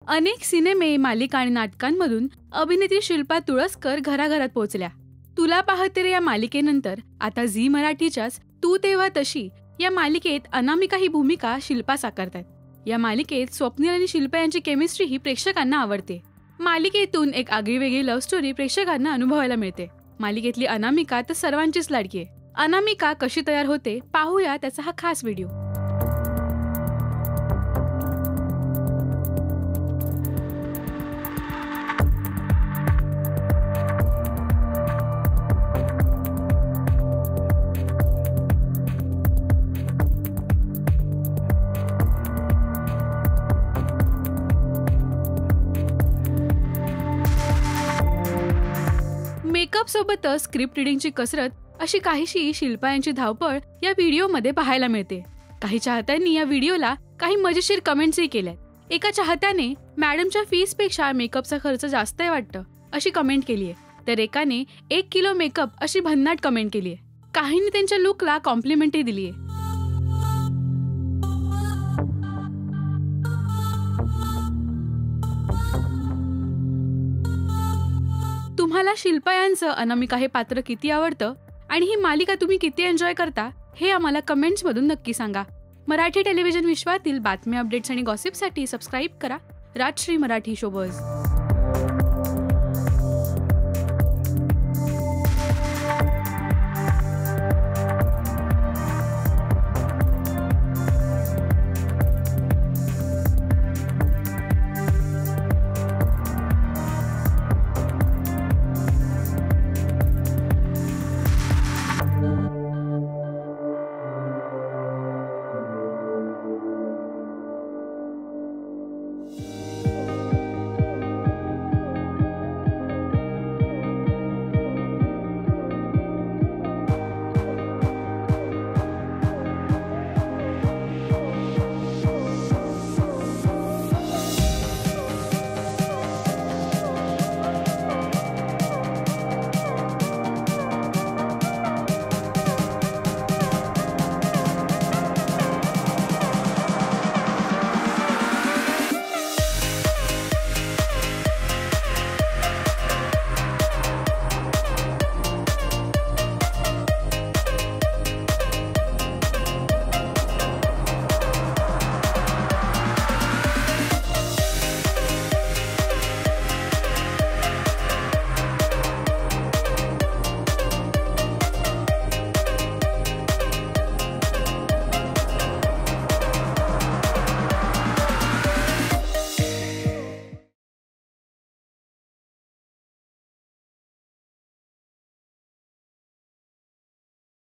अनेक सिनेमे, मालिका आणि नाटकांमधून अभिनेत्री शिल्पा तुळसकर घराघरात पोहोचल्या. तुला पाहते रे या मालिकेनंतर आता झी मराठीच्याच तू तेव्हा तशी या मालिकेत अनामिका ही भूमिका शिल्पा साकारतात. या मालिकेत स्वप्नील आणि शिल्पा यांची केमिस्ट्री ही प्रेक्षकांना आवडते. मालिकेतून एक आगळीवेगळी लव्ह स्टोरी प्रेक्षकांना अनुभवायला मिळते. मालिकेतली अनामिका तर सर्वांचीच लाडकी आहे. अनामिका कशी तयार होते पाहूया त्याचा हा खास व्हिडिओ. मेकअप सोबतच स्क्रिप्ट रिडिंगची कसरत अशी काहीशी शिल्पा यांची धावपळ या व्हिडिओमध्ये पाहायला मिळते. काही चाहत्यांनी या व्हिडिओला काही मजेशीर कमेंट्सही केल्यात. एका चाहत्याने मॅडमच्या फीसपेक्षा मेकअपचा खर्च जास्त आहे वाटतं अशी कमेंट केली आहे. तर एकाने 1 किलो मेकअप अशी भन्नाट कमेंट केली आहे. काहींनी त्यांच्या लुकला कॉम्प्लिमेंटही दिली आहे. तुम्हाला शिल्पा यांचं अनामिका हे पात्र किती आवडतं आणि ही मालिका तुम्ही किती एन्जॉय करता हे आम्हाला कमेंट्समधून नक्की सांगा. मराठी टेलिव्हिजन विश्वातील बातम्या, अपडेट्स आणि गॉसिपसाठी सबस्क्राईब करा राजश्री मराठी शोबज.